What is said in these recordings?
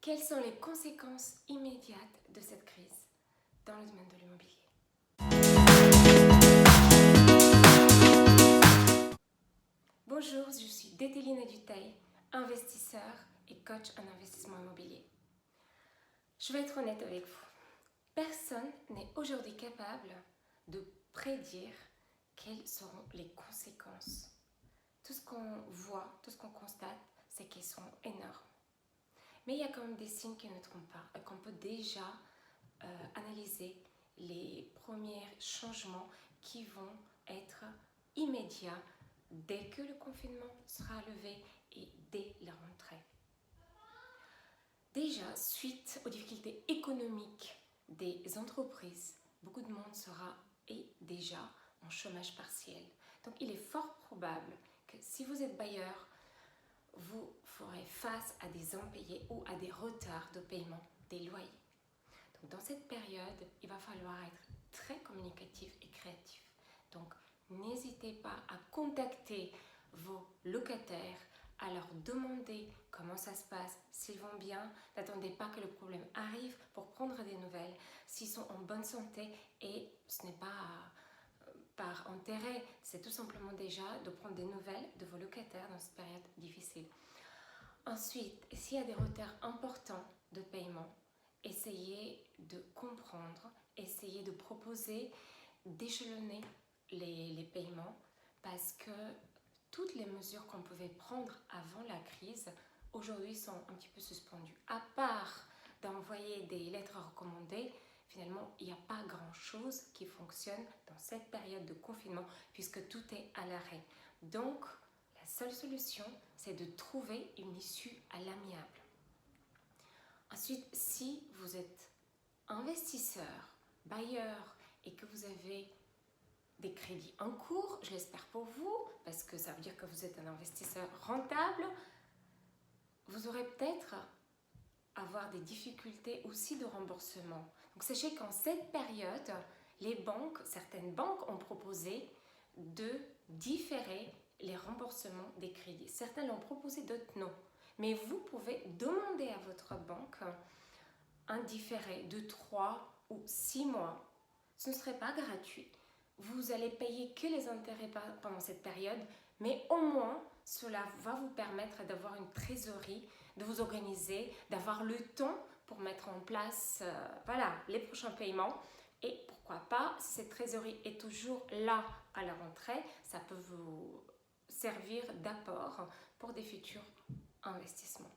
Quelles sont les conséquences immédiates de cette crise dans le domaine de l'immobilier? Bonjour, je suis Détéline Duteil, investisseur et coach en investissement immobilier. Je vais être honnête avec vous. Personne n'est aujourd'hui capable de prédire quelles seront les conséquences. Tout ce qu'on voit, tout ce qu'on constate, c'est qu'elles seront énormes. Mais il y a quand même des signes qui ne trompent pas et qu'on peut déjà analyser les premiers changements qui vont être immédiats dès que le confinement sera levé et dès la rentrée. Déjà, suite aux difficultés économiques des entreprises, beaucoup de monde sera déjà en chômage partiel. Donc il est fort probable que si vous êtes bailleur, vous ferez face à des impayés ou à des retards de paiement des loyers. Donc dans cette période, il va falloir être très communicatif et créatif. Donc n'hésitez pas à contacter vos locataires, à leur demander comment ça se passe, s'ils vont bien. N'attendez pas que le problème arrive pour prendre des nouvelles, s'ils sont en bonne santé, et ce n'est pas par intérêt, c'est tout simplement déjà de prendre des nouvelles de vos locataires dans cette période difficile. Ensuite, s'il y a des retards importants de paiement, essayez de comprendre, essayez de proposer, d'échelonner les paiements, parce que toutes les mesures qu'on pouvait prendre avant la crise, aujourd'hui sont un petit peu suspendues. À part d'envoyer des lettres recommandées, finalement, il n'y a pas grand-chose qui fonctionne dans cette période de confinement puisque tout est à l'arrêt. Donc, la seule solution, c'est de trouver une issue à l'amiable. Ensuite, si vous êtes investisseur, bailleur et que vous avez des crédits en cours, je l'espère pour vous, parce que ça veut dire que vous êtes un investisseur rentable, vous aurez peut-être avoir des difficultés aussi de remboursement. Donc sachez qu'en cette période, certaines banques ont proposé de différer les remboursements des crédits. Certains l'ont proposé, d'autres non. Mais vous pouvez demander à votre banque un différé de 3 ou 6 mois. Ce ne serait pas gratuit. Vous allez payer que les intérêts pendant cette période, mais au moins cela va vous permettre d'avoir une trésorerie, de vous organiser, d'avoir le temps pour mettre en place les prochains paiements. Et pourquoi pas, si cette trésorerie est toujours là à la rentrée, ça peut vous servir d'apport pour des futurs investissements.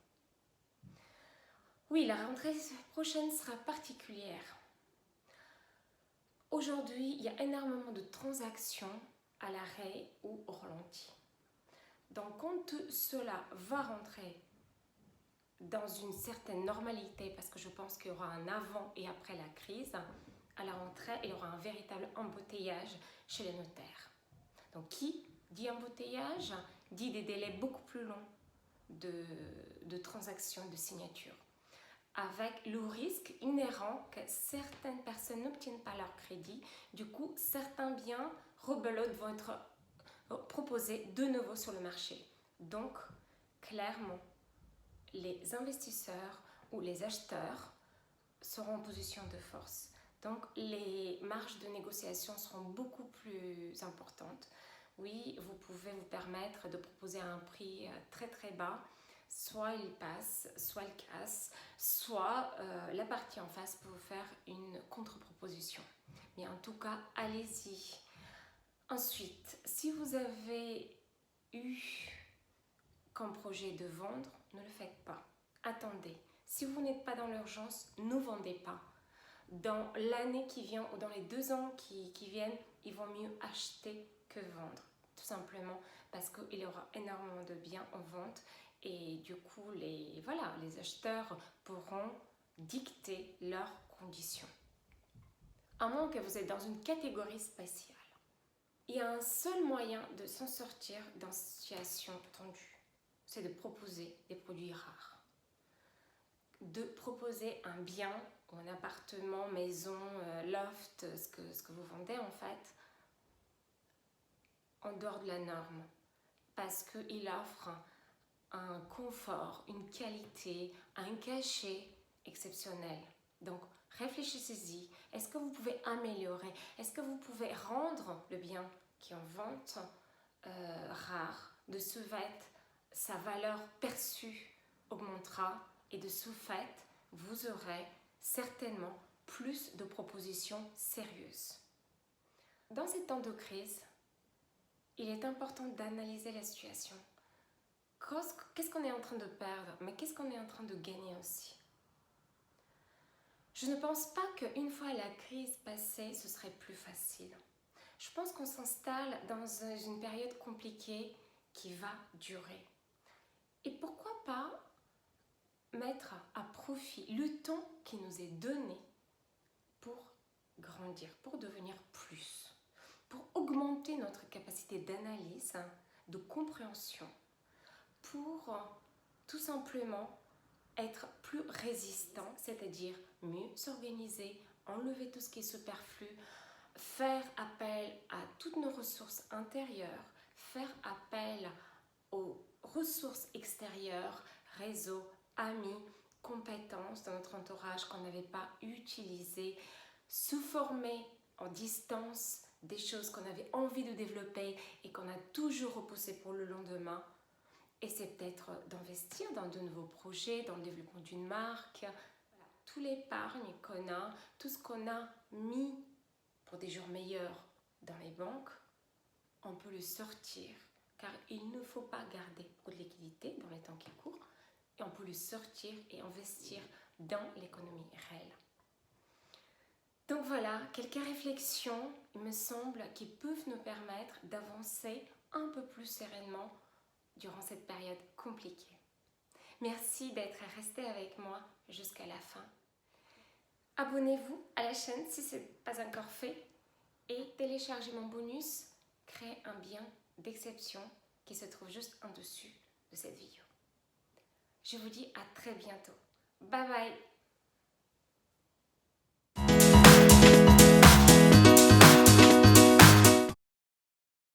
Oui, la rentrée prochaine sera particulière. Aujourd'hui, il y a énormément de transactions à l'arrêt ou au ralenti. Donc, quand cela va rentrer dans une certaine normalité, parce que je pense qu'il y aura un avant et après la crise, à la rentrée, il y aura un véritable embouteillage chez les notaires. Donc, qui dit embouteillage dit des délais beaucoup plus longs de transactions, de signatures, avec le risque inhérent que certaines personnes n'obtiennent pas leur crédit. Du coup, certains biens rebelote vont être proposés de nouveau sur le marché. Donc, clairement, les investisseurs ou les acheteurs seront en position de force. Donc, les marges de négociation seront beaucoup plus importantes. Oui, vous pouvez vous permettre de proposer un prix très très bas. Soit il passe, soit il casse, soit la partie en face peut vous faire une contre-proposition. Mais en tout cas, allez-y. Ensuite, si vous avez eu comme projet de vendre, ne le faites pas. Attendez. Si vous n'êtes pas dans l'urgence, ne vendez pas. Dans l'année qui vient ou dans les 2 ans qui viennent, il vaut mieux acheter que vendre. Tout simplement parce qu'il y aura énormément de biens en vente et du coup, les acheteurs pourront dicter leurs conditions. À moins que vous êtes dans une catégorie spéciale. Il y a un seul moyen de s'en sortir dans une situation tendue, c'est de proposer des produits rares. De proposer un bien, un appartement, maison, loft, ce que vous vendez en fait, en dehors de la norme, parce qu'il offre un confort, une qualité, un cachet exceptionnel. Donc, réfléchissez-y. Est-ce que vous pouvez améliorer? Est-ce que vous pouvez rendre le bien qui est en vente rare? De ce fait, sa valeur perçue augmentera et de ce fait, vous aurez certainement plus de propositions sérieuses. Dans ces temps de crise, il est important d'analyser la situation. Qu'est-ce qu'on est en train de perdre, mais qu'est-ce qu'on est en train de gagner aussi? Je ne pense pas qu'une fois la crise passée, ce serait plus facile. Je pense qu'on s'installe dans une période compliquée qui va durer. Et pourquoi pas mettre à profit le temps qui nous est donné pour grandir, pour devenir plus, pour augmenter notre capacité d'analyse, de compréhension, pour tout simplement être plus résistant, c'est-à-dire mieux s'organiser, enlever tout ce qui est superflu, faire appel à toutes nos ressources intérieures, faire appel aux ressources extérieures, réseaux, amis, compétences dans notre entourage qu'on n'avait pas utilisées, se former en distance des choses qu'on avait envie de développer et qu'on a toujours repoussé pour le lendemain. Et c'est peut-être d'investir dans de nouveaux projets, dans le développement d'une marque. Voilà. Tout l'épargne qu'on a, tout ce qu'on a mis pour des jours meilleurs dans les banques, on peut le sortir. Car il ne faut pas garder beaucoup de liquidité dans les temps qui courent. Et on peut le sortir et investir dans l'économie réelle. Donc voilà, quelques réflexions, il me semble, qui peuvent nous permettre d'avancer un peu plus sereinement durant cette période compliquée. Merci d'être resté avec moi jusqu'à la fin. Abonnez-vous à la chaîne si ce n'est pas encore fait et téléchargez mon bonus Créer un bien d'exception qui se trouve juste en dessus de cette vidéo. Je vous dis à très bientôt. Bye bye!